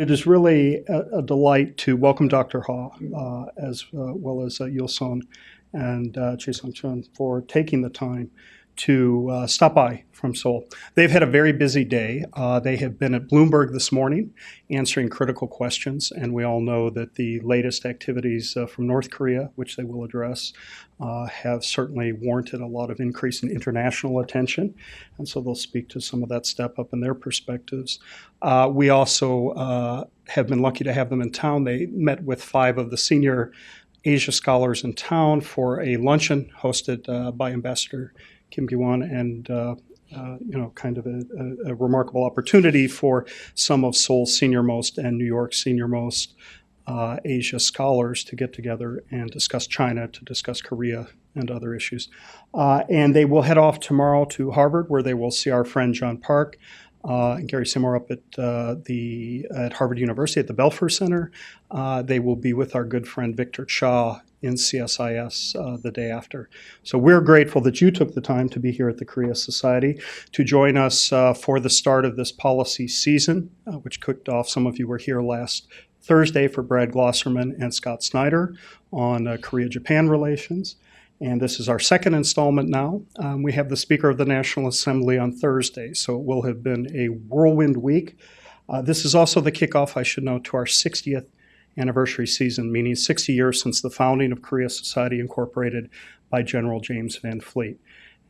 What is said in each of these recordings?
It is really a delight to welcome Dr. Ha, as well as Yul Sohn and Chaesung Chun for taking the time to stop by from Seoul. They've had a very busy day. They have been at Bloomberg this morning answering critical questions, and we all know that the latest activities from North Korea, which they will address, have certainly warranted a lot of increase in international attention, and so they'll speak to some of that step up in their perspectives. We also have been lucky to have them in town. They met with 5 of the senior Asia scholars in town for a luncheon hosted by Ambassador Kim Ki-won, and kind of a remarkable opportunity for some of Seoul's senior-most and New York's senior-most Asia scholars to get together and discuss China, to discuss Korea and other issues. And they will head off tomorrow to Harvard, where they will see our friend John Park and Gary Seymour up at Harvard University at the Belfer Center. They will be with our good friend Victor Cha in CSIS the day after. So we're grateful that you took the time to be here at the Korea Society to join us for the start of this policy season, which kicked off. Some of you were here last Thursday for Brad Glosserman and Scott Snyder on Korea-Japan relations. And this is our second installment now. We have the Speaker of the National Assembly on Thursday, so it will have been a whirlwind week. This is also the kickoff, I should note, to our 60th anniversary season, meaning 60 years since the founding of Korea Society Incorporated by General James Van Fleet.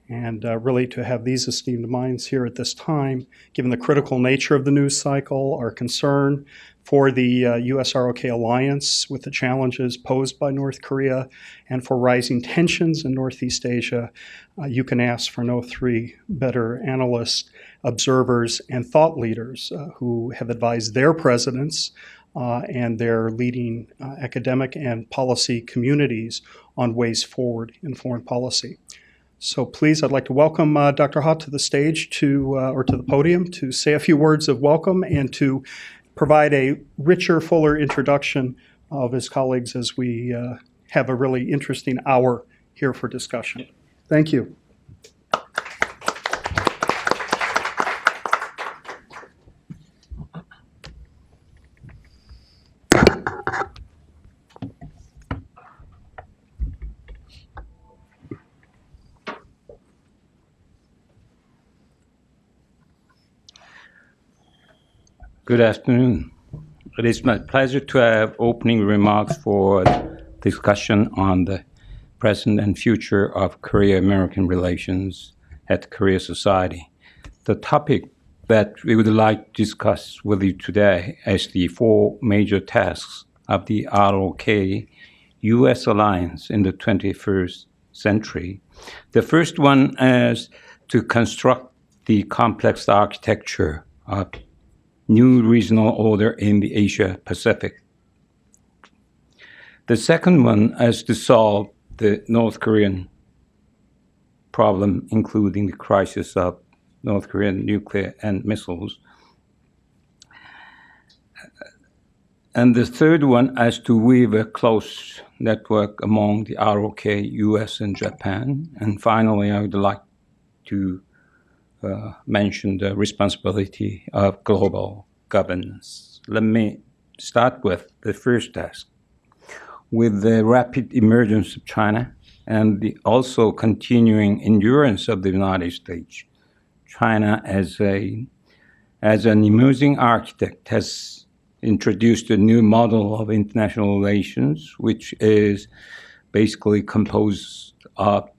And really to have these esteemed minds here at this time, given the critical nature of the news cycle, our concern for the US-ROK alliance with the challenges posed by North Korea, and for rising tensions in Northeast Asia, you can ask for no 3 better analysts, observers, and thought leaders who have advised their presidents and their leading academic and policy communities on ways forward in foreign policy. So please, I'd like to welcome Dr. Ha to the stage or to the podium to say a few words of welcome and to provide a richer, fuller introduction of his colleagues as we have a really interesting hour here for discussion. Thank you. Good afternoon. It is my pleasure to have opening remarks for discussion on the present and future of Korea-American relations at the Korea Society. The topic that we would like to discuss with you today is the 4 major tasks of the ROK-US alliance in the 21st century. The first one is to construct the complex architecture of new regional order in the Asia-Pacific. The second one is to solve the North Korean problem, including the crisis of North Korean nuclear and missiles. And the third one is to weave a close network among the ROK, US, and Japan. And finally, I would like to mention the responsibility of global governance. Let me start with the first task. With the rapid emergence of China and the also continuing endurance of the United States, China as an emerging architect has introduced a new model of international relations, which is basically composed of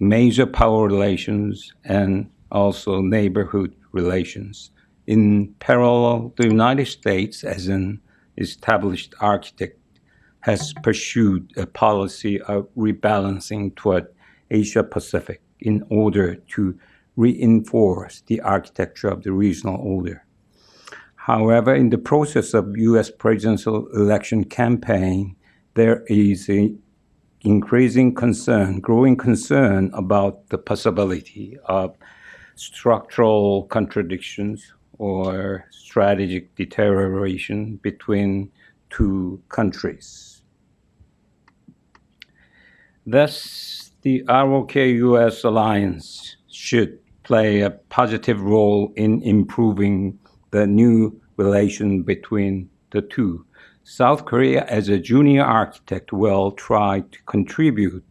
major power relations and also neighborhood relations. In parallel, the United States, as an established architect, has pursued a policy of rebalancing toward Asia-Pacific in order to reinforce the architecture of the regional order. However, in the process of U.S. presidential election campaign, there is an growing concern about the possibility of structural contradictions or strategic deterioration between 2 countries. Thus, the ROK-US alliance should play a positive role in improving the new relation between the two. South Korea, as a junior architect, will try to contribute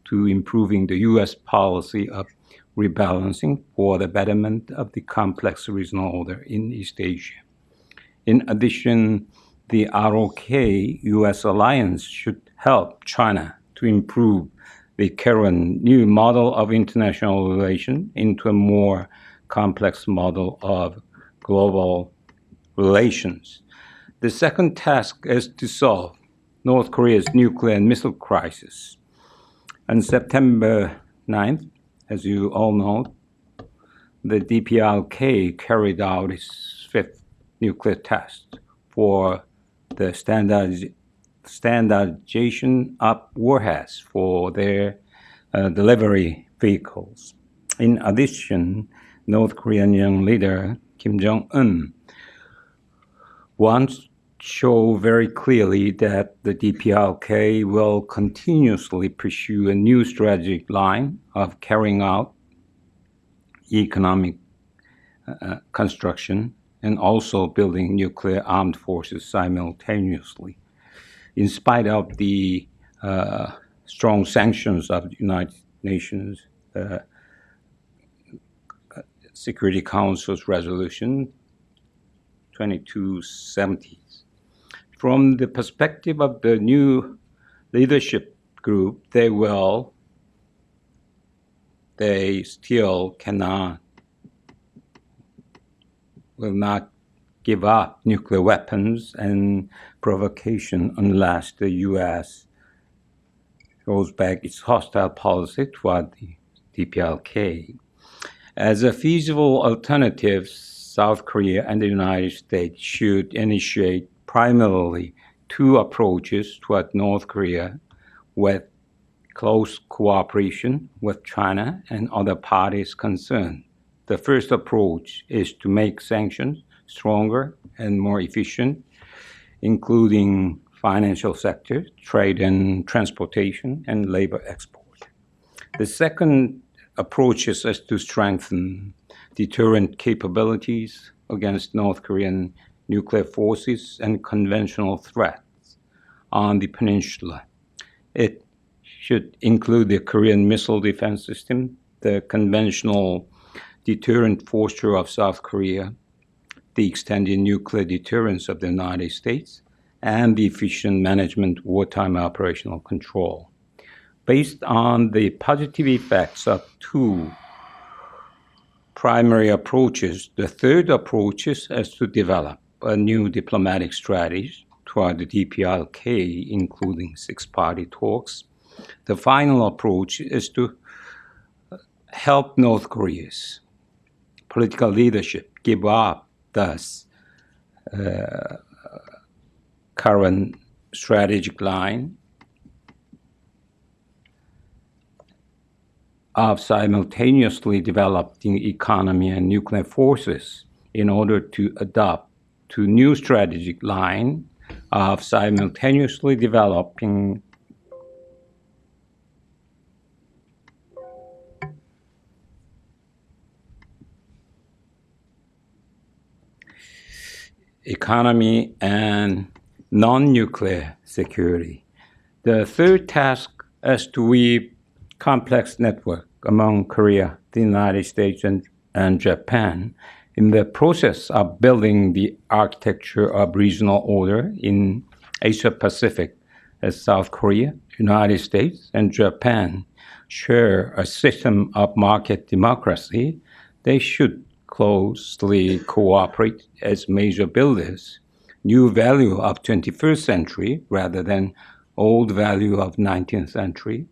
to improving the U.S. policy of rebalancing for the betterment of the complex regional order in East Asia. In addition, the ROK-U.S. alliance should help China to improve the current new model of international relations into a more complex model of global relations. The second task is to solve North Korea's nuclear and missile crisis. On September 9th, as you all know, the DPRK carried out its fifth nuclear test for the standardization of warheads for their delivery vehicles. In addition, North Korean young leader Kim Jong-un wants to show very clearly that the DPRK will continuously pursue a new strategic line of carrying out economic construction and also building nuclear armed forces simultaneously. In spite of the strong sanctions of the United Nations Security Council's resolution 2270. From the perspective of the new leadership group, they still will not give up nuclear weapons and provocation unless the U.S. rolls back its hostile policy toward the DPRK. As a feasible alternative, South Korea and the United States should initiate primarily two approaches toward North Korea with close cooperation with China and other parties concerned. The first approach is to make sanctions stronger and more efficient, including financial sector, trade and transportation, and labor export. The second approach is to strengthen deterrent capabilities against North Korean nuclear forces and conventional threats on the peninsula. It should include the Korean missile defense system, the conventional deterrent posture of South Korea, the extended nuclear deterrence of the United States, and the efficient management wartime operational control. Based on the positive effects of two primary approaches, the third approach is to develop a new diplomatic strategy toward the DPRK, including six-party talks. The final approach is to help North Korea's political leadership give up thus current strategic line of simultaneously developing economy and nuclear forces in order to adopt to new strategic line of simultaneously developing economy and non-nuclear security. The third task is to weave complex network among Korea, the United States, and Japan in the process of building the architecture of regional order in Asia-Pacific, as South Korea, United States, and Japan share a system of market democracy. They should closely cooperate as major builders, new value of 21st century rather than old value of 19th century,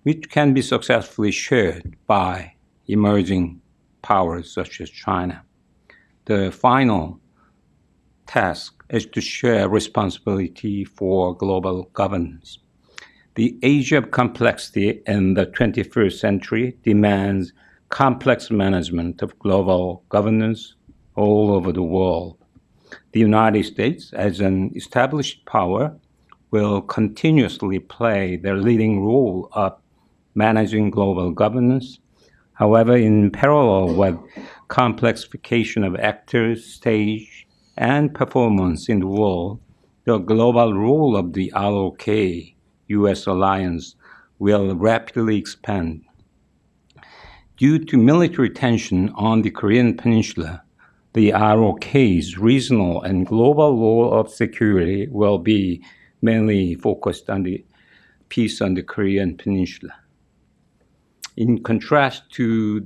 which can be successfully shared by emerging powers such as China. The final task is to share responsibility for global governance. The age of complexity in the 21st century demands complex management of global governance all over the world. The United States, as an established power, will continuously play the leading role of managing global governance. However, in parallel with complexification of actors, stage, and performance in the world, the global role of the ROK-US alliance will rapidly expand. Due to military tension on the Korean Peninsula, the ROK's regional and global role of security will be mainly focused on the peace on the Korean Peninsula. In contrast, the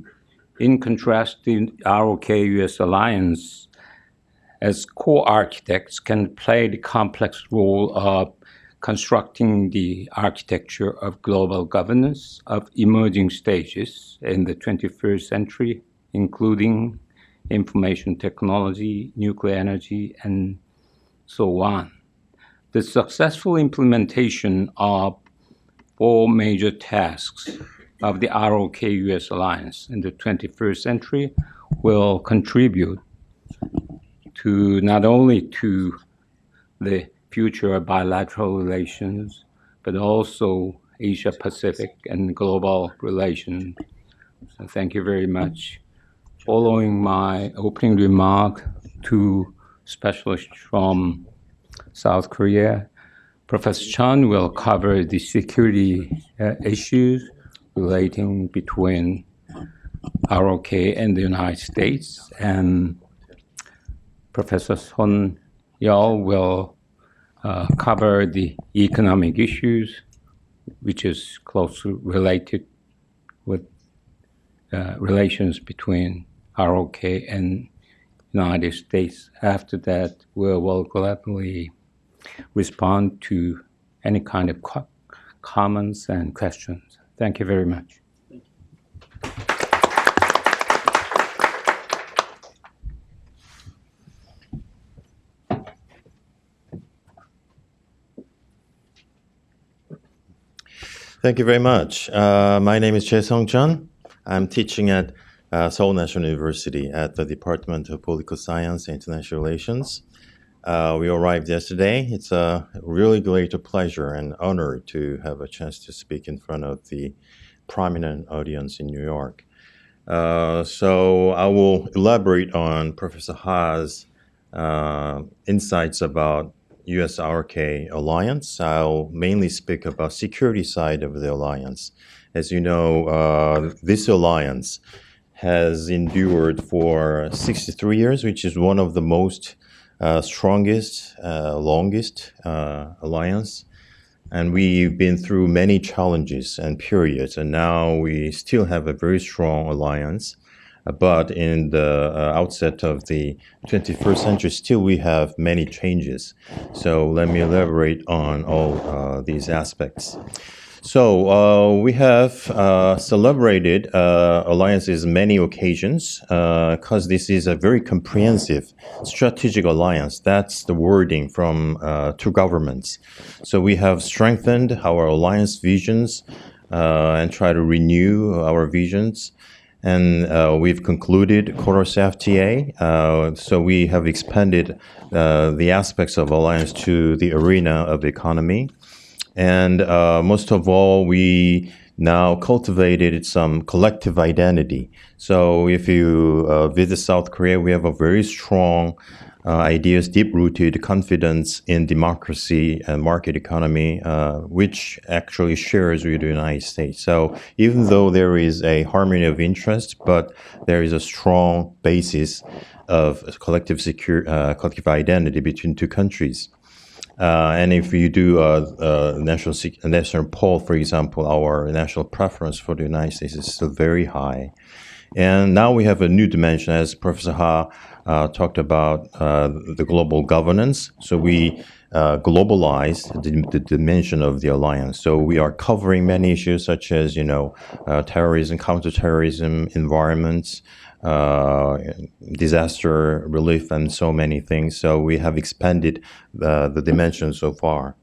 ROK-US alliance as co-architects can play the complex role of constructing the architecture of global governance of emerging stages in the 21st century, including information technology, nuclear energy, and so on. The successful implementation of 4 major tasks of the ROK-US alliance in the 21st century will contribute to not only to the future of bilateral relations, but also Asia-Pacific and global relations. So thank you very much. Following my opening remark, 2 specialists from South Korea, Professor Chun will cover the security issues relating between ROK and the United States, and Professor Sohn Yul will cover the economic issues, which is closely related with relations between ROK and United States. After that, we will gladly respond to any kind of comments and questions. Thank you very much. Thank you very much. My name is Chaesung Chun. I'm teaching at Seoul National University at the Department of Political Science and International Relations. We arrived yesterday. It's a really great pleasure and honor to have a chance to speak in front of the prominent audience in New York. So I will elaborate on Professor Ha's insights about US-RK alliance. I'll mainly speak about security side of the alliance. As you know, this alliance has endured for 63 years, which is one of the most strongest, longest alliance. And we've been through many challenges and periods, and now we still have a very strong alliance. But in the outset of the 21st century, still we have many changes. So let me elaborate on all these aspects. So we have celebrated alliances many occasions because this is a very comprehensive strategic alliance. That's the wording from 2 governments. So we have strengthened our alliance visions and try to renew our visions. And we've concluded Course FTA. So we have expanded the aspects of alliance to the arena of the economy. And most of all, we now cultivated some collective identity. So if you visit South Korea, we have a very strong ideas, deep-rooted confidence in democracy and market economy, which actually shares with the United States. So even though there is a harmony of interest, but there is a strong basis of collective identity between 2 countries. And if you do a national poll, for example, our national preference for the United States is still very high. And now we have a new dimension, as Professor Ha talked about, the global governance. So we globalized the dimension of the alliance. So we are covering many issues such as, terrorism, counterterrorism, environment, disaster relief, and so many things. So we have expanded the dimension so far.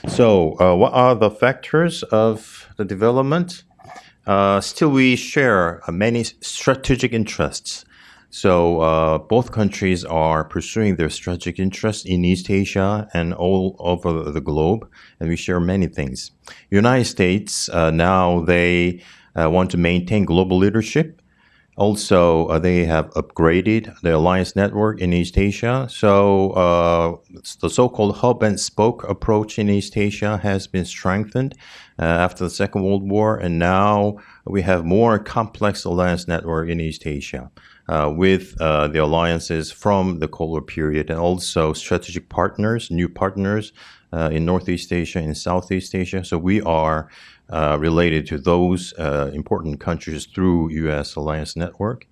So what are the factors of the development? Still, we share many strategic interests. So both countries are pursuing their strategic interests in East Asia and all over the globe, and we share many things. United States, now they want to maintain global leadership. Also, they have upgraded the alliance network in East Asia. So the so-called hub and spoke approach in East Asia has been strengthened after the Second World War, and now we have more complex alliance network in East Asia with the alliances from the Cold War period, and also strategic partners, new partners in Northeast Asia and Southeast Asia. So we are related to those important countries through U.S. alliance network.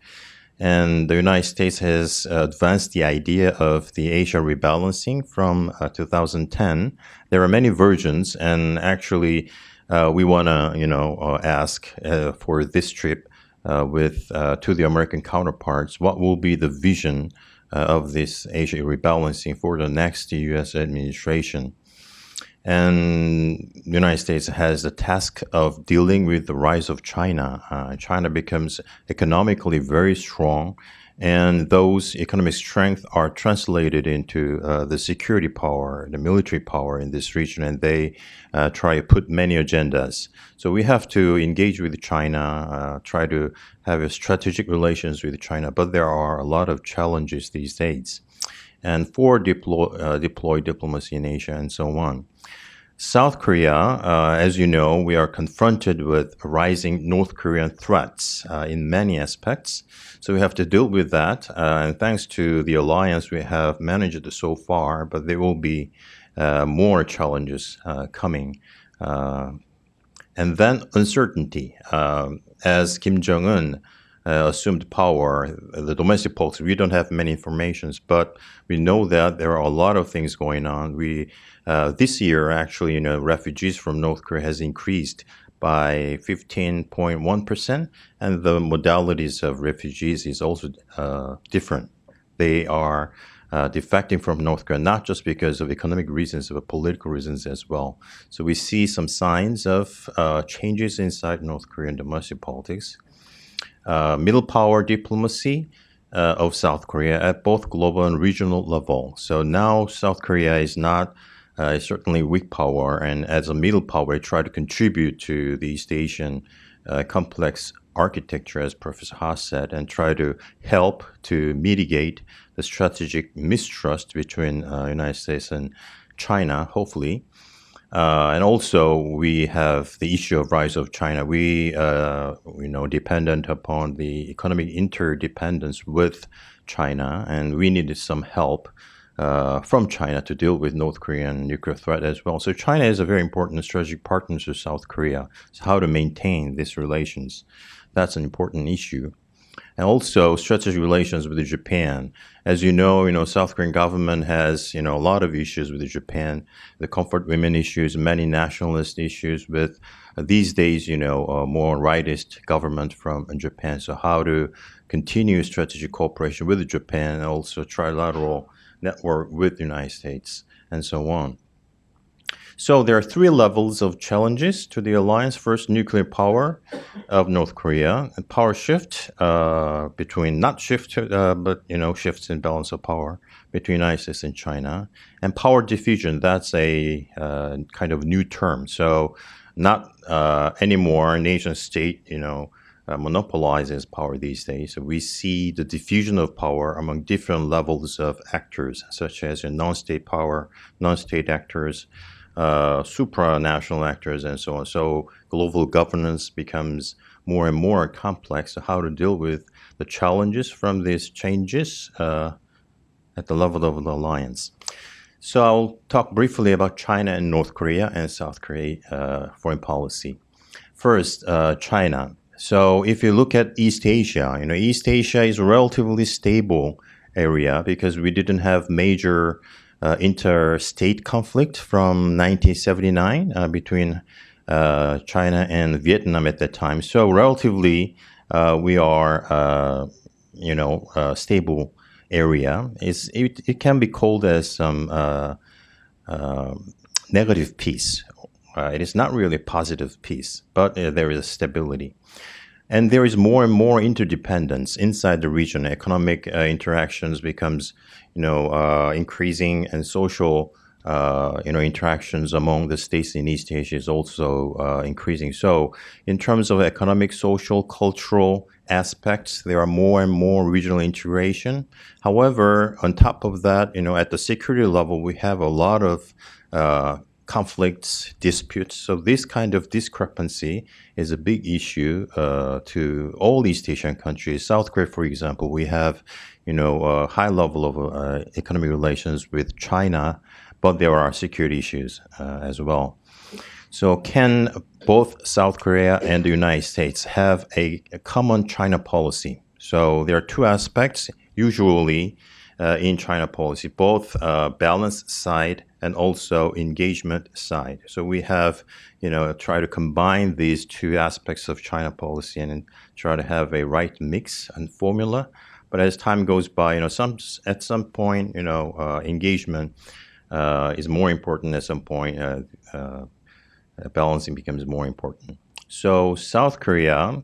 And the United States has advanced the idea of the Asia rebalancing from 2010. There are many versions, and actually we want to, ask for this trip to the American counterparts, what will be the vision of this Asia rebalancing for the next U.S. administration. And the United States has the task of dealing with the rise of China. China becomes economically very strong, and those economic strengths are translated into the security power, the military power in this region, and they try to put many agendas. So we have to engage with China, try to have a strategic relations with China, but there are a lot of challenges these days. And for deploy diplomacy in Asia and so on. South Korea, as you know, we are confronted with rising North Korean threats in many aspects. So we have to deal with that. And thanks to the alliance, we have managed it so far, but there will be more challenges coming. And then uncertainty. As Kim Jong-un assumed power, the domestic politics, we don't have many informations, but we know that there are a lot of things going on. This year, actually, refugees from North Korea has increased by 15.1%, and the modalities of refugees is also different. They are defecting from North Korea, not just because of economic reasons, but political reasons as well. So we see some signs of changes inside North Korean domestic politics. Middle power diplomacy of South Korea at both global and regional level. So now South Korea is not certainly weak power, and as a middle power, it try to contribute to the East Asian complex architecture, as Professor Haas said, and try to help to mitigate the strategic mistrust between United States and China, hopefully. And also, we have the issue of rise of China. We, dependent upon the economic interdependence with China, and we needed some help from China to deal with North Korean nuclear threat as well. So China is a very important strategic partner to South Korea. So how to maintain these relations, that's an important issue. And also strategic relations with Japan. As you know, South Korean government has, a lot of issues with Japan, the comfort women issues, many nationalist issues with these days, a more rightist government from Japan. So how to continue strategic cooperation with Japan, and also trilateral network with the United States, and so on. So there are three levels of challenges to the alliance. First, nuclear power of North Korea, and power shift between, not shift, but, shifts in balance of power between United States and China. And power diffusion, that's a kind of new term. So not anymore nation state, monopolizes power these days. So we see the diffusion of power among different levels of actors, such as non-state power, non-state actors, supranational actors, and so on. So global governance becomes more and more complex. So how to deal with the challenges from these changes at the level of the alliance. So I'll talk briefly about China and North Korea and South Korea foreign policy. First, China. So if you look at East Asia, East Asia is a relatively stable area because we didn't have major interstate conflict from 1979 between China and Vietnam at that time. So relatively, we are, a stable area. It can be called as some negative peace. It is not really a positive peace, but there is a stability. And there is more and more interdependence inside the region. Economic interactions becomes, increasing, and social, interactions among the states in East Asia is also increasing. So in terms of economic, social, cultural, aspects. There are more and more regional integration. However, on top of that, at the security level, we have a lot of conflicts, disputes. So this kind of discrepancy is a big issue to all East Asian countries. South Korea, for example, we have, a high level of economic relations with China, but there are security issues as well. So can both South Korea and the United States have a common China policy? So there are two aspects usually in China policy, both balance side and also engagement side. So we have, try to combine these two aspects of China policy and try to have a right mix and formula. But as time goes by, at some point, engagement is more important. At some point, balancing becomes more important. So South Korea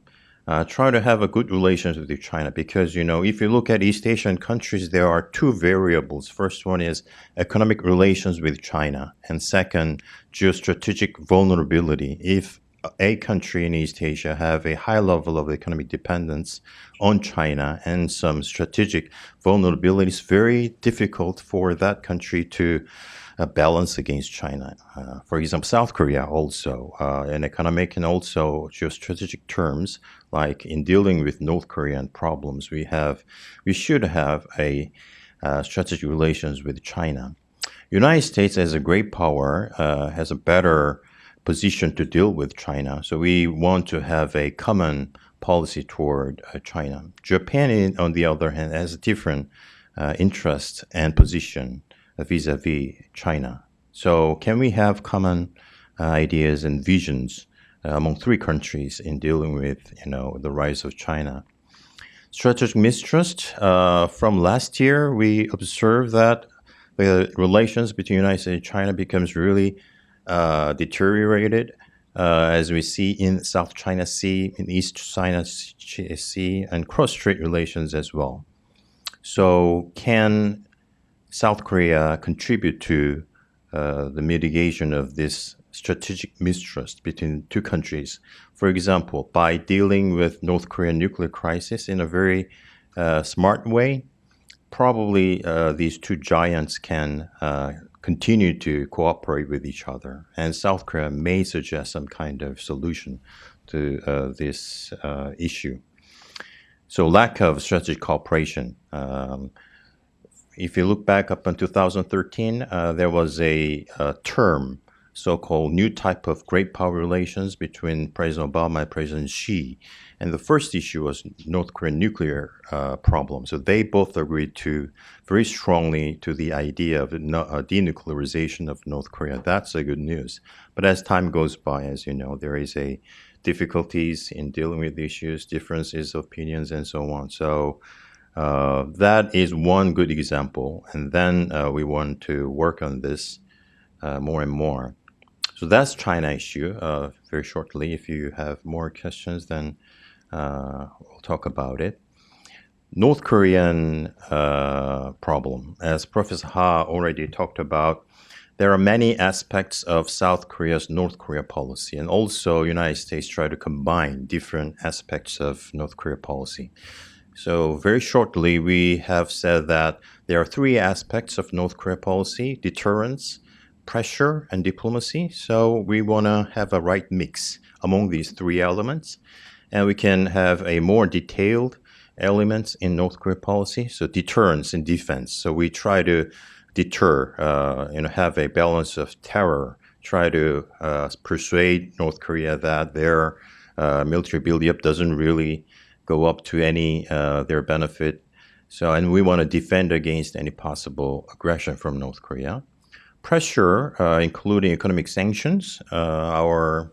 try to have a good relationship with China because, if you look at East Asian countries, there are two variables. First one is economic relations with China, and second, geostrategic vulnerability. If a country in East Asia have a high level of economic dependence on China and some strategic vulnerability, it's very difficult for that country to balance against China. For example, South Korea also, in economic and also geostrategic terms, like in dealing with North Korean problems, we should have a strategic relations with China. United States as a great power has a better position to deal with China. So we want to have a common policy toward China. Japan, on the other hand, has a different interest and position vis-a-vis China. So can we have common ideas and visions among three countries in dealing with, the rise of China? Strategic mistrust. From last year, we observed that the relations between United States and China becomes really deteriorated, as we see in South China Sea, in East China Sea, and cross-strait relations as well. So can South Korea contribute to the mitigation of this strategic mistrust between two countries? For example, by dealing with North Korean nuclear crisis in a very smart way, probably these two giants can continue to cooperate with each other. And South Korea may suggest some kind of solution to this issue. So lack of strategic cooperation. If you look back up in 2013, there was a term, so-called new type of great power relations between President Obama and President Xi. And the first issue was North Korean nuclear problem. So they both agreed very strongly to the idea of denuclearization of North Korea. That's a good news. But as time goes by, as you know, there is a difficulties in dealing with issues, differences of opinions, and so on. So that is one good example. And then we want to work on this more and more. So that's China issue. Very shortly, if you have more questions, then we'll talk about it. North Korean problem. As Professor Ha already talked about, there are many aspects of South Korea's North Korea policy, and also United States try to combine different aspects of North Korea policy. So very shortly, we have said that there are three aspects of North Korea policy: deterrence, pressure, and diplomacy. So we want to have a right mix among these three elements. And we can have a more detailed elements in North Korea policy. So deterrence and defense. So we try to deter, have a balance of terror, try to persuade North Korea that their military buildup doesn't really go up to any their benefit. So, and we want to defend against any possible aggression from North Korea. Pressure, including economic sanctions, our,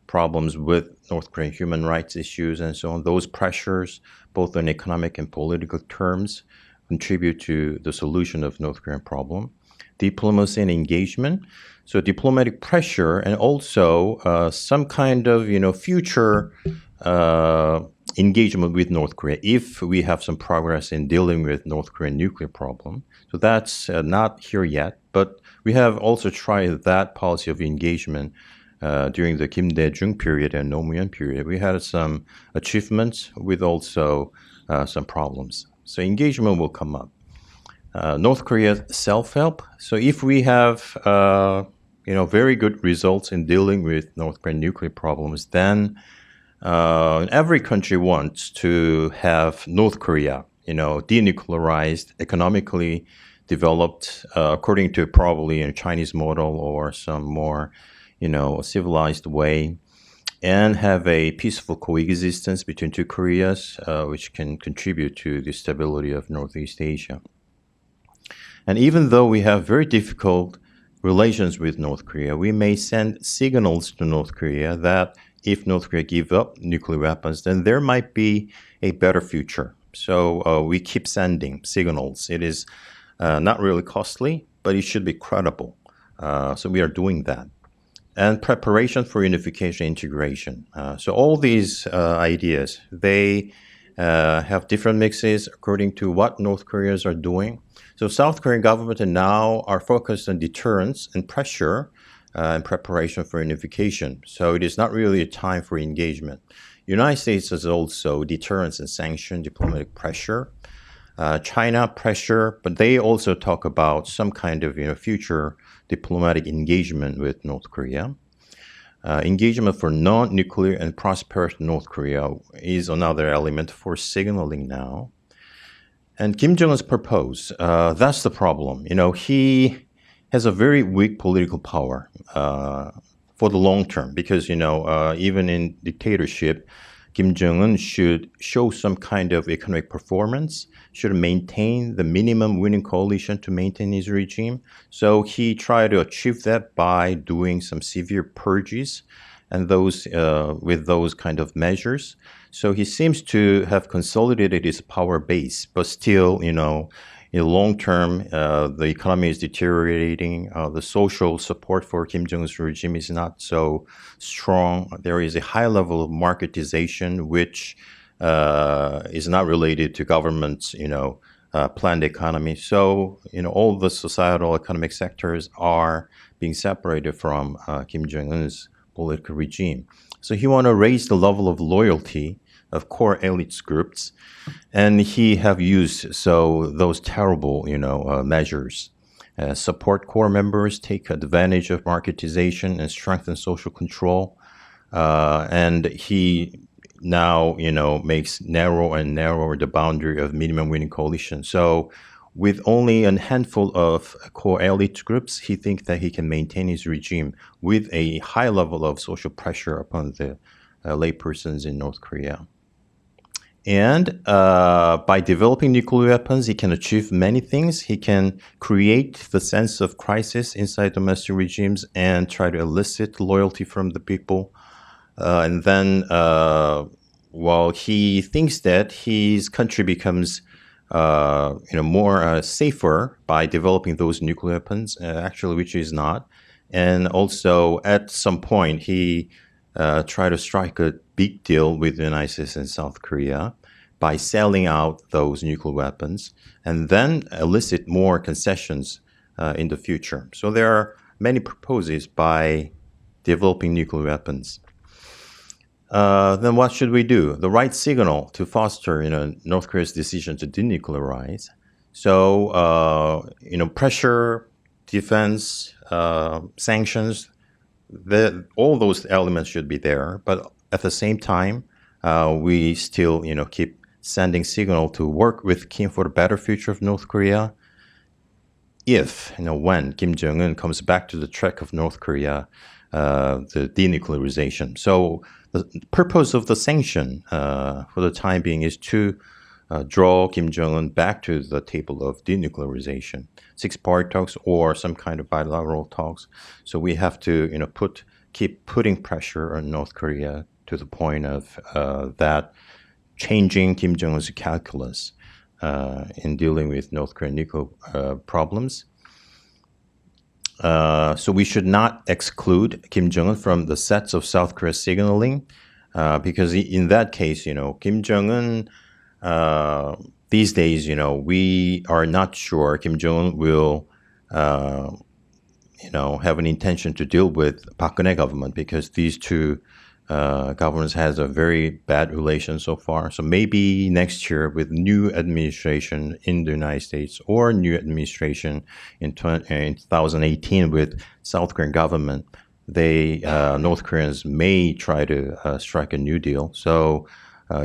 problems with North Korean human rights issues and so on. Those pressures, both on economic and political terms, contribute to the solution of North Korean problem. Diplomacy and engagement. So diplomatic pressure and also some kind of, future engagement with North Korea if we have some progress in dealing with North Korean nuclear problem. So that's not here yet, but we have also tried that policy of engagement during the Kim Dae-jung period and Roh Moo-hyun period, we had some achievements with also some problems. So engagement will come up. North Korea self-help. So if we have very good results in dealing with North Korean nuclear problems, then every country wants to have North Korea, denuclearized, economically developed according to probably a Chinese model or some more, civilized way, and have a peaceful coexistence between two Koreas, which can contribute to the stability of Northeast Asia. And even though we have very difficult relations with North Korea, we may send signals to North Korea that if North Korea give up nuclear weapons, then there might be a better future. So we keep sending signals. It is not really costly, but it should be credible. So we are doing that. And preparation for unification integration. So all these ideas, they have different mixes according to what North Koreans are doing. So South Korean government now are focused on deterrence and pressure and preparation for unification. So it is not really a time for engagement. United States is also deterrence and sanction, diplomatic pressure. China pressure, but they also talk about some kind of future diplomatic engagement with North Korea. Engagement for non-nuclear and prosperous North Korea is another element for signaling now. And Kim Jong-un's purpose, that's the problem. He has a very weak political power for the long term because, even in dictatorship, Kim Jong-un should show some kind of economic performance, should maintain the minimum winning coalition to maintain his regime. So he tried to achieve that by doing some severe purges and with those kind of measures. So he seems to have consolidated his power base, but still, in the long term, the economy is deteriorating. The social support for Kim Jong-un's regime is not so strong. There is a high level of marketization, which is not related to government's, planned economy. So, all the societal economic sectors are being separated from Kim Jong-un's political regime. So he want to raise the level of loyalty of core elites groups, and he have used those terrible measures. Support core members, take advantage of marketization and strengthen social control, and he now makes narrow and narrower the boundary of minimum winning coalition. So with only a handful of core elite groups, he thinks that he can maintain his regime with a high level of social pressure upon the laypersons in North Korea. And by developing nuclear weapons, he can achieve many things. He can create the sense of crisis inside domestic regimes and try to elicit loyalty from the people. And then while he thinks that his country becomes more safer by developing those nuclear weapons, actually, which is not. And also, at some point, he tried to strike a big deal with the United States and South Korea by selling out those nuclear weapons and then elicit more concessions in the future. So there are many proposals by developing nuclear weapons. Then what should we do? The right signal to foster, North Korea's decision to denuclearize. So, pressure, defense, sanctions, all those elements should be there. But at the same time, we still, keep sending signal to work with Kim for the better future of North Korea. If, when Kim Jong-un comes back to the track of North Korea, the denuclearization. So the purpose of the sanction for the time being is to draw Kim Jong-un back to the table of denuclearization, six-party talks or some kind of bilateral talks. So we have to, keep putting pressure on North Korea to the point of that changing Kim Jong-un's calculus in dealing with North Korean nuclear problems. So we should not exclude Kim Jong-un from the sets of South Korea signaling, because in that case, Kim Jong-un, these days, we are not sure Kim Jong-un will, have an intention to deal with Park Geun-hye government, because these two governments has a very bad relation so far. So maybe next year, with new administration in the United States or new administration in 2018 with South Korean government, North Koreans may try to strike a new deal. So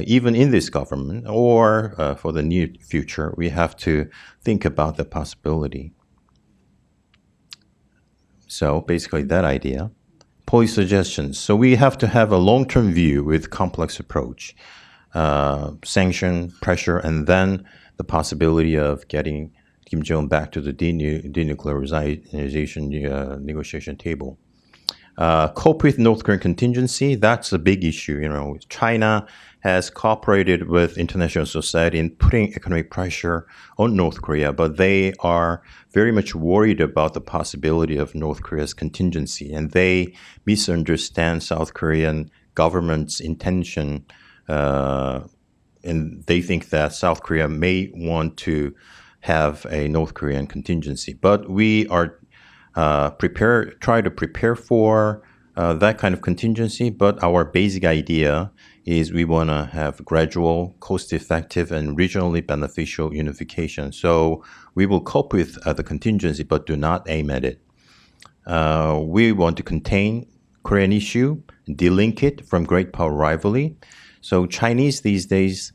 even in this government or for the near future, we have to think about the possibility. So basically that idea. Policy suggestions. So we have to have a long-term view with complex approach, sanction, pressure, and then the possibility of getting Kim Jong-un back to the denuclearization negotiation table. Cope with North Korean contingency, that's a big issue. China has cooperated with international society in putting economic pressure on North Korea, but they are very much worried about the possibility of North Korea's contingency, and they misunderstand South Korean government's intention, and they think that South Korea may want to have a North Korean contingency. But we are try to prepare for that kind of contingency, but our basic idea is we want to have gradual, cost-effective, and regionally beneficial unification. So we will cope with the contingency, but do not aim at it. We want to contain Korean issue, delink it from great power rivalry. So Chinese these days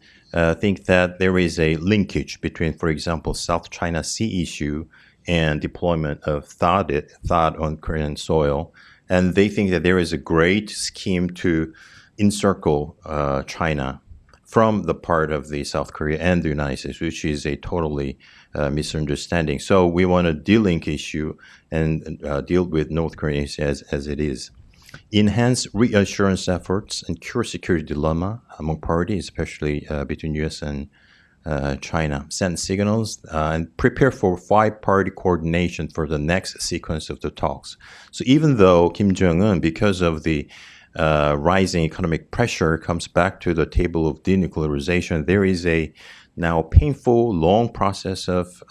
think that there is a linkage between, for example, South China Sea issue and deployment of THAAD on Korean soil. And they think that there is a great scheme to encircle China from the part of the South Korea and the United States, which is a totally misunderstanding. So we want to delink issue and deal with North Korean issue as it is. Enhance reassurance efforts and cure security dilemma among parties, especially between U.S. and China. Send signals and prepare for five-party coordination for the next sequence of the talks. So even though Kim Jong-un, because of the rising economic pressure, comes back to the table of denuclearization, there is a now painful, long process of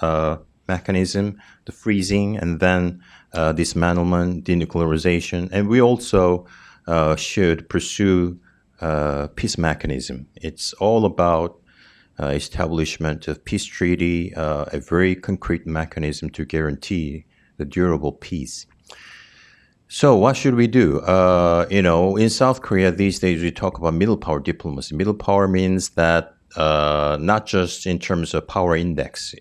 mechanism, the freezing and then dismantlement, denuclearization. And we also should pursue peace mechanism. It's all about establishment of peace treaty, a very concrete mechanism to guarantee the durable peace. So what should we do? In South Korea these days we talk about middle power diplomacy. Middle power means that not just in terms of power index,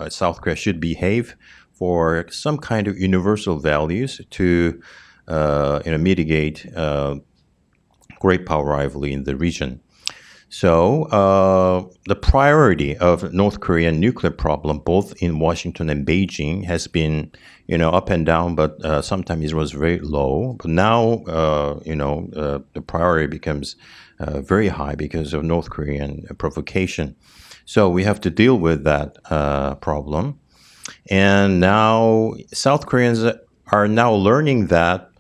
South Korea should behave for some kind of universal values to mitigate great power rivalry in the region. So the priority of North Korean nuclear problem, both in Washington and Beijing, has been, up and down, but sometimes it was very low. But now, the priority becomes very high because of North Korean provocation. So we have to deal with that problem. And now South Koreans are now learning that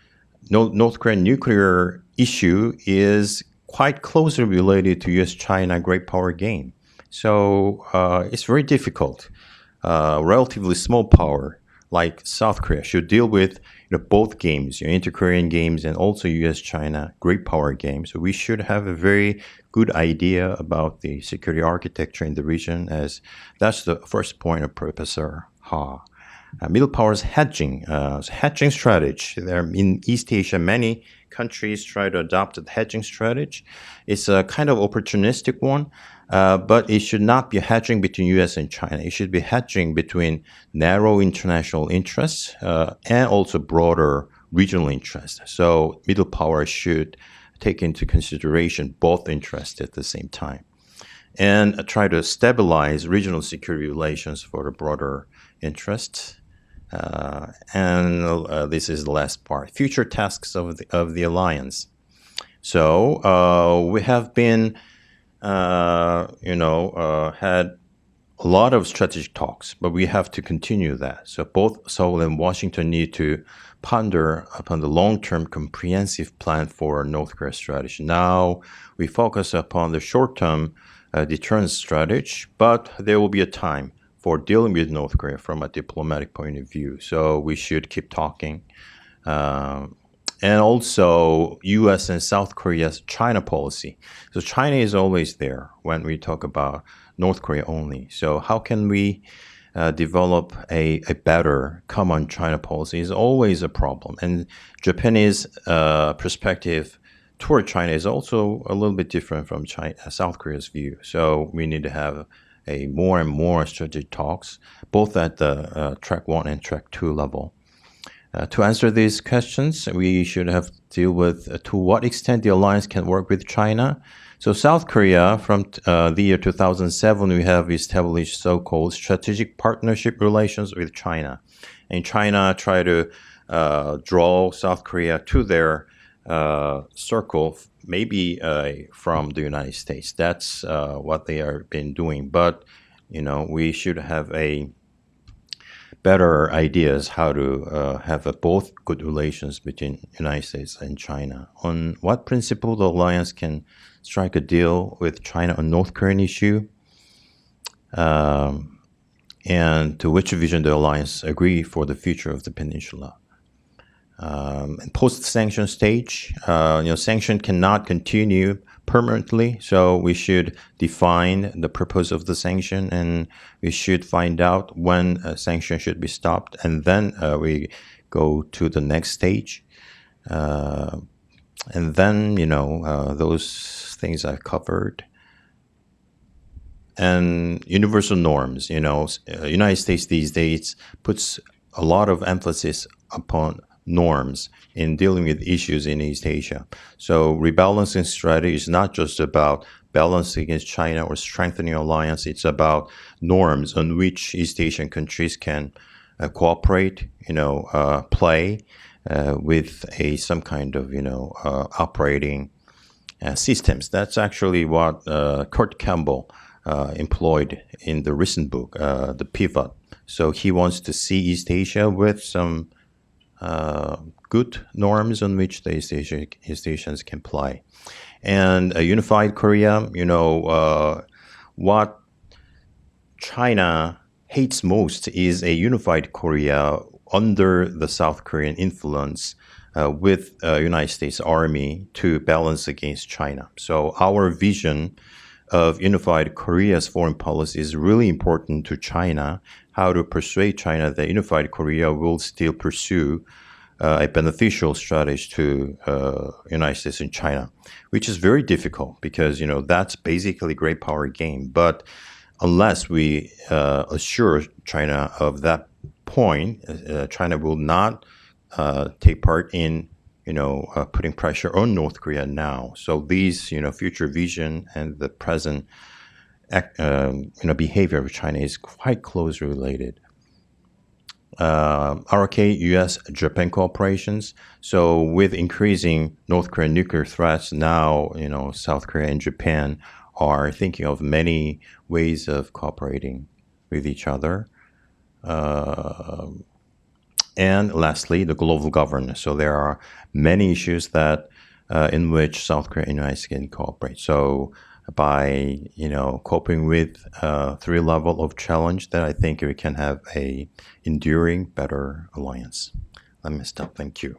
North Korean nuclear issue is quite closely related to U.S.-China great power game. So it's very difficult. Relatively small power like South Korea should deal with both games, inter-Korean games and also U.S.-China great power game. So we should have a very good idea about the security architecture in the region, as that's the first point of Professor Ha. Middle powers hedging strategy. There in East Asia, many countries try to adopt a hedging strategy. It's a kind of opportunistic one, but it should not be hedging between U.S. and China. It should be hedging between narrow international interests and also broader regional interests. So middle power should take into consideration both interests at the same time and try to stabilize regional security relations for the broader interests. And this is the last part, future tasks of the alliance. So we have been, had a lot of strategic talks, but we have to continue that. So both Seoul and Washington need to ponder upon the long-term comprehensive plan for North Korea strategy. Now we focus upon the short-term deterrence strategy, but there will be a time for dealing with North Korea from a diplomatic point of view. So we should keep talking. And also U.S. and South Korea's China policy. So China is always there when we talk about North Korea only. So how can we develop a better common China policy is always a problem. And Japanese perspective toward China is also a little bit different from South Korea's view. So we need to have a more and more strategic talks, both at the track 1 and track 2 level. To answer these questions, we should have to deal with to what extent the alliance can work with China. So South Korea, from the year 2007, we have established so-called strategic partnership relations with China. And China tried to draw South Korea to their circle, maybe from the United States. That's what they have been doing. But, we should have a better ideas how to have both good relations between United States and China. On what principle the alliance can strike a deal with China on North Korean issue, and to which vision the alliance agree for the future of the peninsula. And post-sanction stage, sanction cannot continue permanently, so we should define the purpose of the sanction, and we should find out when a sanction should be stopped, and then we go to the next stage. And then, those things I've covered. And universal norms, United States these days puts a lot of emphasis upon norms in dealing with issues in East Asia. So rebalancing strategy is not just about balancing against China or strengthening alliance. It's about norms on which East Asian countries can cooperate, play with some kind of, operating systems. That's actually what Kurt Campbell employed in the recent book, The Pivot. So he wants to see East Asia with some good norms on which the East Asians can play. And a unified Korea, what China hates most is a unified Korea under the South Korean influence with United States Army to balance against China. So our vision of unified Korea's foreign policy is really important to China, how to persuade China that unified Korea will still pursue a beneficial strategy to United States and China, which is very difficult because, that's basically great power game. But unless we assure China of that point, China will not take part in, putting pressure on North Korea now. So these, future vision and the present, behavior of China is quite closely related. ROK, U.S., Japan cooperations. So with increasing North Korean nuclear threats, now, South Korea and Japan are thinking of many ways of cooperating with each other. And lastly, the global governance. So there are many issues that in which South Korea and United States can cooperate. So by coping with 3 level of challenge, that I think we can have a enduring, better alliance. Let me stop. Thank you.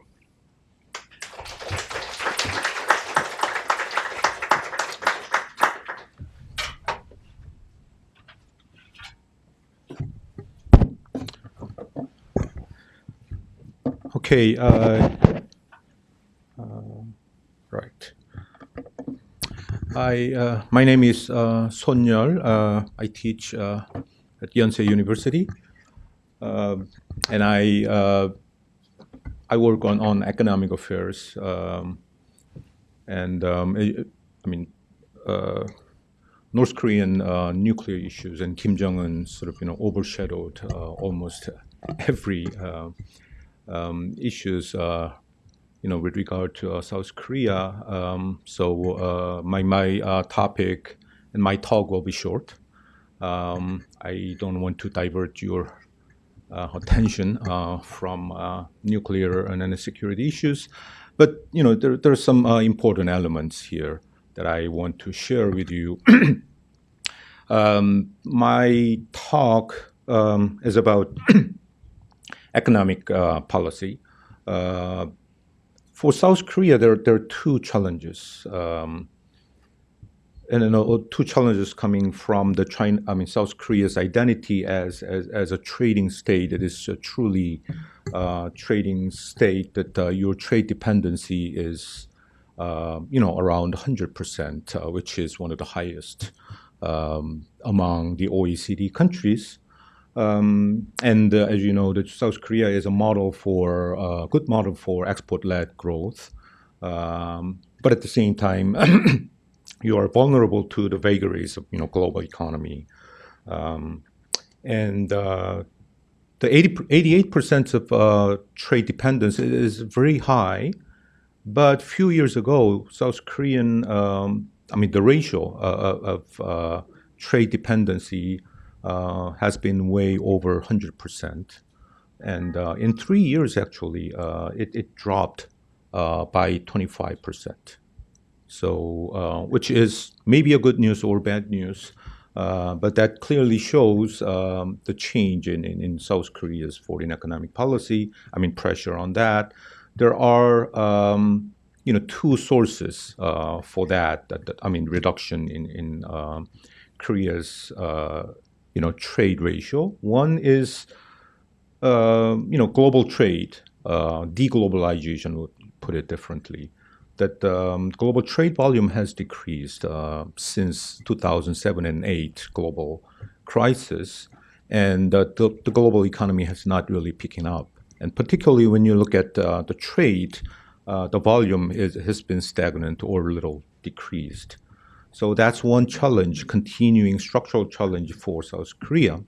Okay. Right. My name is Sohn Yul. I teach at Yonsei University, and I work on economic affairs. North Korean nuclear issues and Kim Jong-un sort of overshadowed almost every issues with regard to South Korea. So my topic and my talk will be short. I don't want to divert your attention from nuclear and security issues, but there are some important elements here that I want to share with you. My talk is about economic policy. For South Korea, there are two challenges. Two challenges coming from South Korea's identity as a trading state. It is a truly trading state that your trade dependency is, around 100%, which is one of the highest among the OECD countries. As you know, South Korea is a good model for export-led growth. But at the same time, you are vulnerable to the vagaries of global economy. The 88% of trade dependence is very high. But a few years ago, South Korean, the ratio of trade dependency has been way over 100%. And in 3 years, actually, it dropped by 25%. So, which is maybe a good news or bad news, but that clearly shows the change in South Korea's foreign economic policy. Pressure on that. There are, two sources for that. Reduction in Korea's, trade ratio. One is, global trade, deglobalization, would put it differently. That global trade volume has decreased since 2007 and 8 global crisis, and the global economy has not really picking up. And particularly when you look at the trade, the volume has been stagnant or a little decreased. So that's one challenge, continuing structural challenge for South Korea.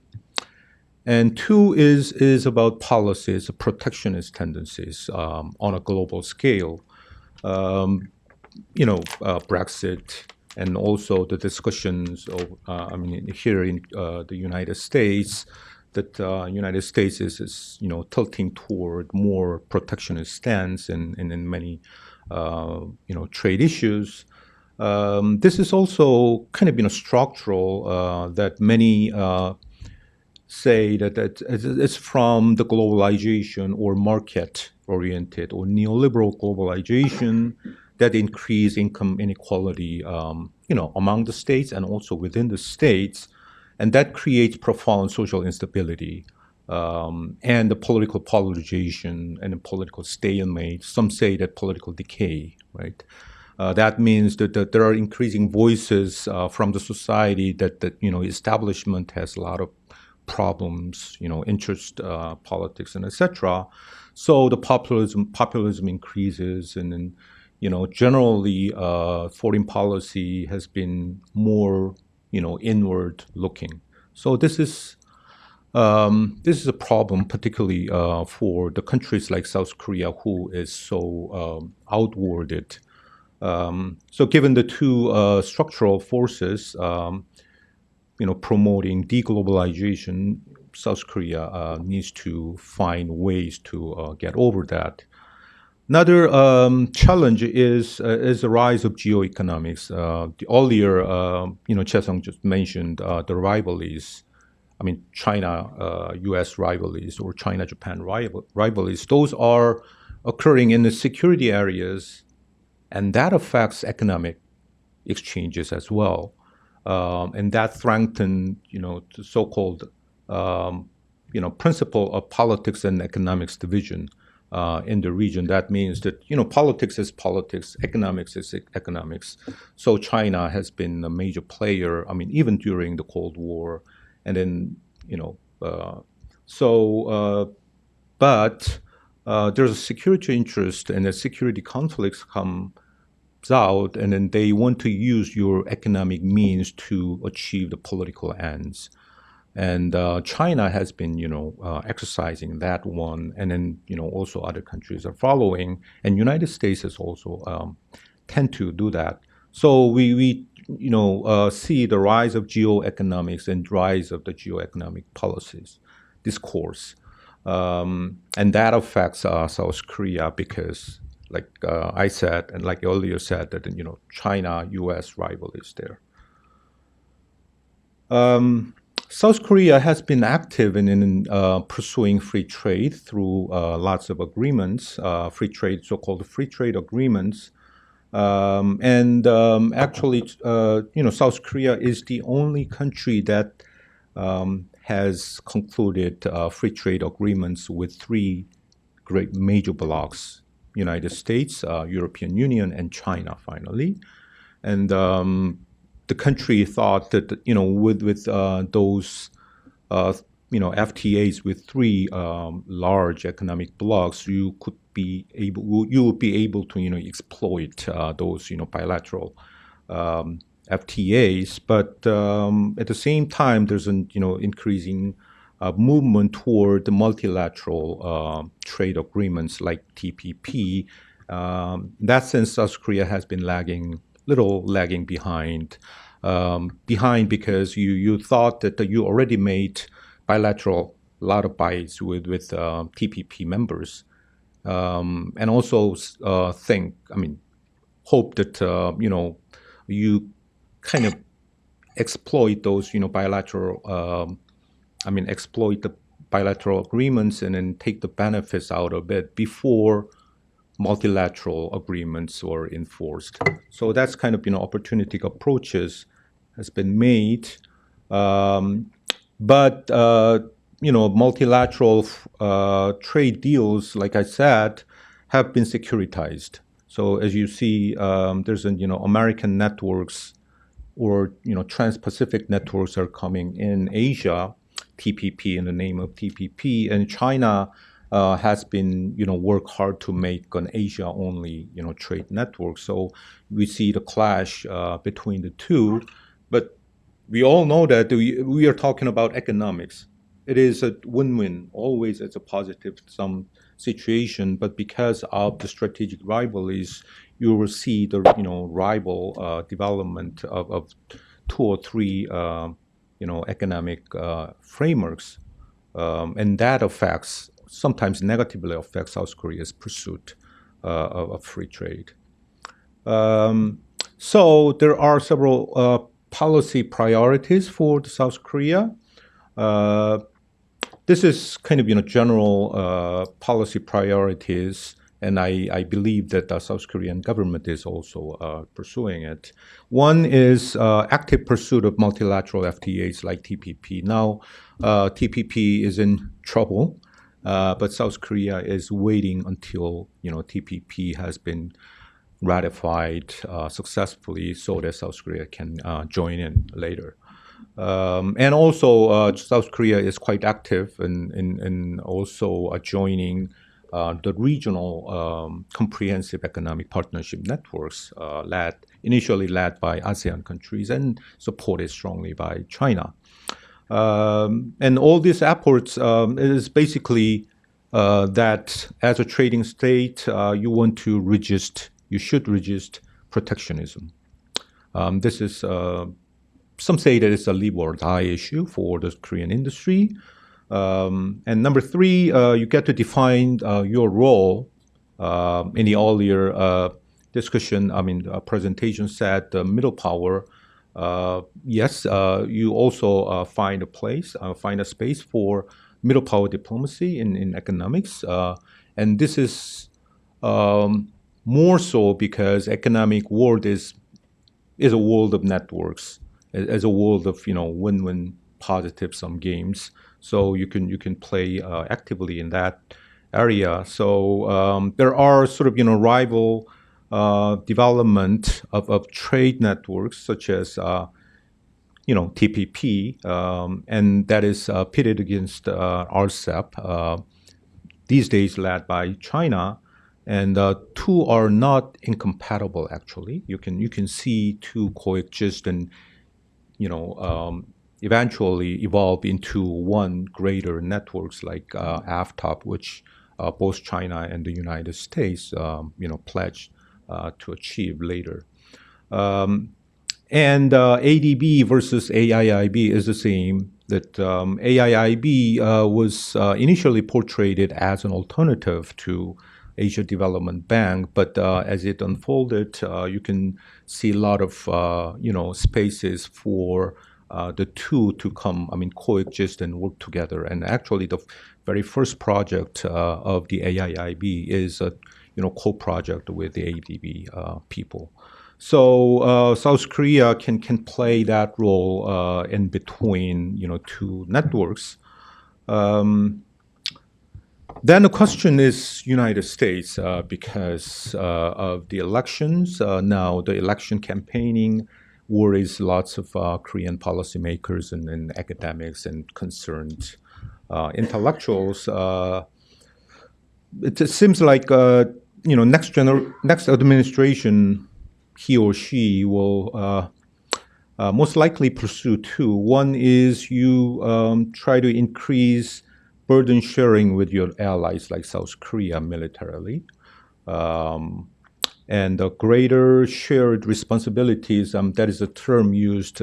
And two is about policies, protectionist tendencies on a global scale. Brexit, and also the discussions of, here in the United States, that United States is tilting toward more protectionist stance in many, trade issues. This is also kind of structural, that many say that it's from the globalization or market-oriented or neoliberal globalization that increase income inequality, among the states and also within the states, and that creates profound social instability and the political polarization and the political stalemate. Some say that political decay, right? That means that there are increasing voices from the society that establishment has a lot of problems, interest politics and etc. So the populism increases, and then generally foreign policy has been more inward looking. So this is a problem, particularly for the countries like South Korea, who is so outwarded. So given the two structural forces, promoting deglobalization, South Korea needs to find ways to get over that. Another challenge is the rise of geoeconomics. The earlier, Chaesung just mentioned the rivalries. China-U.S. rivalries or China-Japan rivalries. Those are occurring in the security areas, and that affects economic exchanges as well. And that strengthened, the so-called, principle of politics and economics division in the region. That means that, politics is politics, economics is economics. So China has been a major player, even during the Cold War. And then, but there's a security interest, and the security conflicts come out, and then they want to use your economic means to achieve the political ends. And China has been, exercising that one, and then, also other countries are following, and United States has also tend to do that. So we see the rise of geoeconomics and rise of the geoeconomic policies discourse, and that affects South Korea because, like I said, and like earlier said, that China-U.S. rivalry is there. South Korea has been active in pursuing free trade through lots of agreements, so-called free trade agreements. Actually, South Korea is the only country that has concluded free trade agreements with three great major blocs: United States, European Union, and China. Finally, and the country thought that with those FTAs with three large economic blocs, you would be able to exploit those bilateral FTAs. But at the same time, there's an increasing movement toward the multilateral trade agreements like TPP. In that sense, South Korea has been lagging behind. Because you thought that you already made bilateral lot of buys with TPP members, and also hope that you kind of exploit those bilateral exploit the bilateral agreements and then take the benefits out of it before multilateral agreements were enforced. So that's kind of opportunistic approaches has been made, but multilateral trade deals, like I said, have been securitized. So as you see, there's American networks or Trans-Pacific networks are coming in Asia, TPP in the name of TPP, and China has been work hard to make an Asia only trade network. So we see the clash between the two. But we all know that we are talking about economics. It is a win-win. Always it's a positive sum situation. But because of the strategic rivalries, you will see the rival development of two or three economic frameworks, and that sometimes negatively affects South Korea's pursuit of free trade. So there are several policy priorities for South Korea. This is kind of general policy priorities, and I believe that the South Korean government is also pursuing it. One is active pursuit of multilateral FTAs like TPP. Now, TPP is in trouble, but South Korea is waiting until TPP has been ratified successfully so that South Korea can join in later. And also, South Korea is quite active in also joining the regional comprehensive economic partnership networks initially led by ASEAN countries and supported strongly by China. And all these efforts is basically that as a trading state, you should resist protectionism. This is some say that it's a live or die issue for the Korean industry. And number three, you get to define your role. In the earlier discussion, presentation said the middle power. Yes, you also find a space for middle power diplomacy in economics. And this is more so because economic world is a world of networks, as a world of win-win positive sum games. So you can play actively in that area. So there are sort of rival development of trade networks such as TPP, and that is pitted against RCEP, these days led by China. And two are not incompatible. Actually, you can see two coexist and eventually evolve into one greater networks like AFTOP, which both China and the United States pledged to achieve later. And ADB versus AIIB is the same. That AIIB was initially portrayed as an alternative to Asia Development Bank, but as it unfolded, you can see a lot of spaces for the two to coexist and work together. And actually, the very first project of the AIIB is a co-project with the ADB people. So South Korea can play that role in between two networks. Then the question is United States because of the elections. Now the election campaigning worries lots of Korean policymakers and academics and concerned intellectuals. It seems like next administration, he or she will most likely pursue two. One is you try to increase burden sharing with your allies like South Korea militarily, and greater shared responsibilities. That is a term used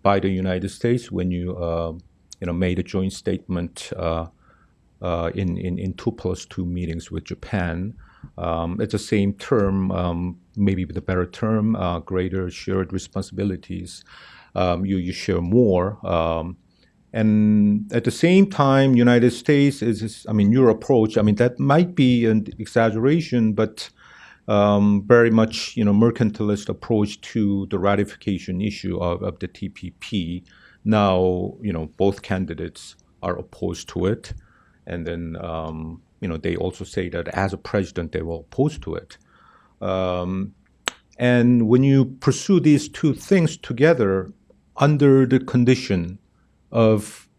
by the United States when you made a joint statement in 2+2 meetings with Japan. It's the same term, maybe with a better term, greater shared responsibilities. You share more. And at the same time, United States your approach, that might be an exaggeration, but very much, mercantilist approach to the ratification issue of the TPP. Now, both candidates are opposed to it. And then, they also say that as a president, they will oppose to it. And when you pursue these two things together under the condition of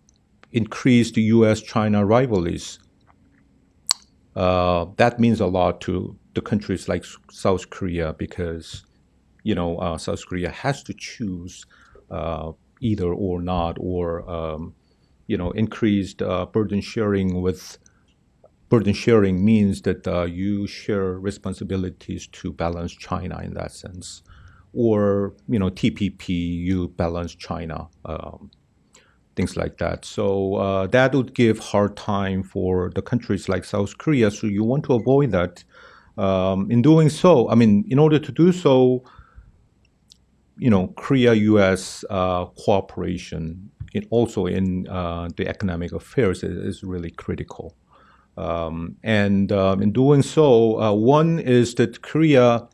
increased U.S.-China rivalries, that means a lot to the countries like South Korea because, South Korea has to choose either or not, or, increased burden sharing means that you share responsibilities to balance China in that sense. Or, TPP, you balance China. Things like that. So that would give hard time for the countries like South Korea. So you want to avoid that. In doing so, in order to do so, Korea-U.S. cooperation, also in the economic affairs, is really critical. And in doing so, one is that Korea,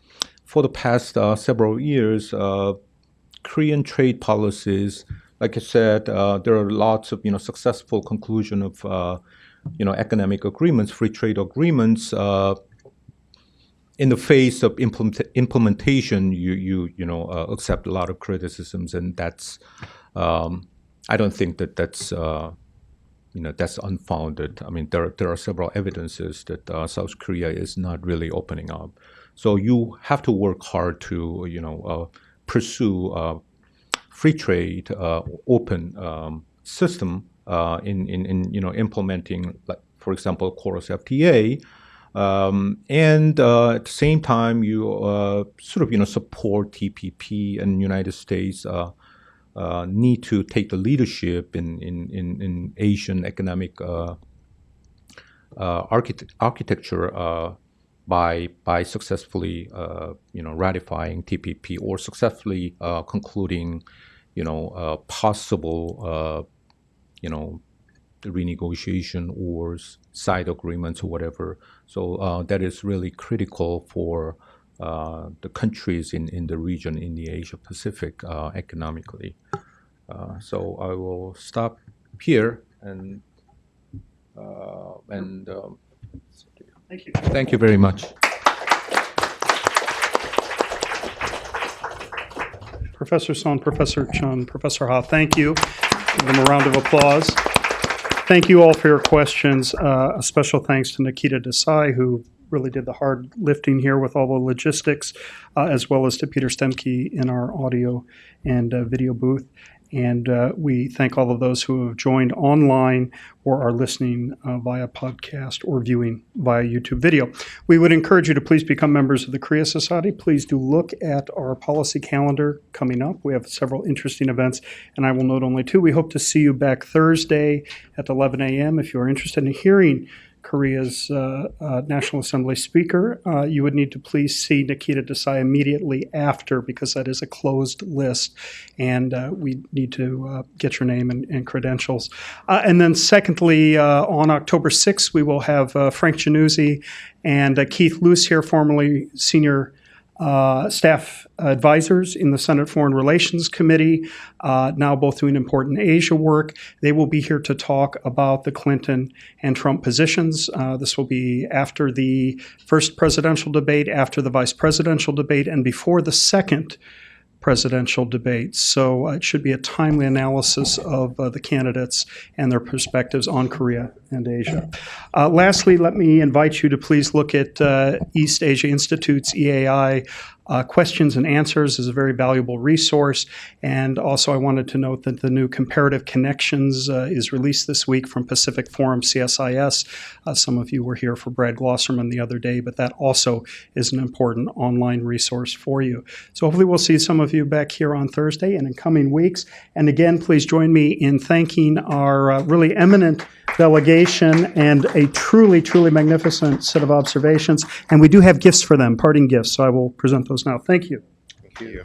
for the past several years, Korean trade policies. Like I said, there are lots of successful conclusion of economic agreements, free trade agreements. In the face of implementation, you accept a lot of criticisms, and that's I don't think that's that's unfounded. There are several evidences that South Korea is not really opening up. So you have to work hard to pursue free trade, open system in implementing, like, for example, Chorus FTA, and at the same time you support TPP, and United States need to take the leadership in Asian economic architecture by successfully ratifying TPP or successfully concluding possible renegotiation or side agreements or whatever. So that is really critical for the countries in the region, in the Asia Pacific economically. So I will stop here and Thank you. thank you very much. Professor Sohn, Professor Chun, Professor Ha, thank you. Give them a round of applause. Thank you all for your questions. A special thanks to Nikita Desai, who really did the hard lifting here with all the logistics, as well as to Peter Stemke in our audio and video booth. And we thank all of those who have joined online or are listening via podcast or viewing via YouTube video. We would encourage you to please become members of the Korea Society. Please do look at our policy calendar coming up. We have several interesting events, and I will note only two. We hope to see you back Thursday at 11 a.m. if you are interested in hearing Korea's National Assembly Speaker. You would need to please see Nikita Desai immediately after, because that is a closed list, and we need to get your name and credentials. And then secondly, on October 6th, we will have Frank Januzzi and Keith Luce here, formerly senior staff advisors in the Senate Foreign Relations Committee, now both doing important Asia work. They will be here to talk about the Clinton and Trump positions. This will be after the first presidential debate, after the vice presidential debate, and before the second presidential debate. So it should be a timely analysis of the candidates and their perspectives on Korea and Asia. Lastly, let me invite you to please look at East Asia Institute's EAI Questions and Answers is a very valuable resource. And also I wanted to note that the new Comparative Connections is released this week from Pacific Forum CSIS. Some of you were here for Brad Glosserman the other day, but that also is an important online resource for you. So hopefully we'll see some of you back here on Thursday and in coming weeks. And again, please join me in thanking our really eminent delegation and a truly, truly magnificent set of observations. And we do have gifts for them, parting gifts, so I will present those now. Thank you. Thank you.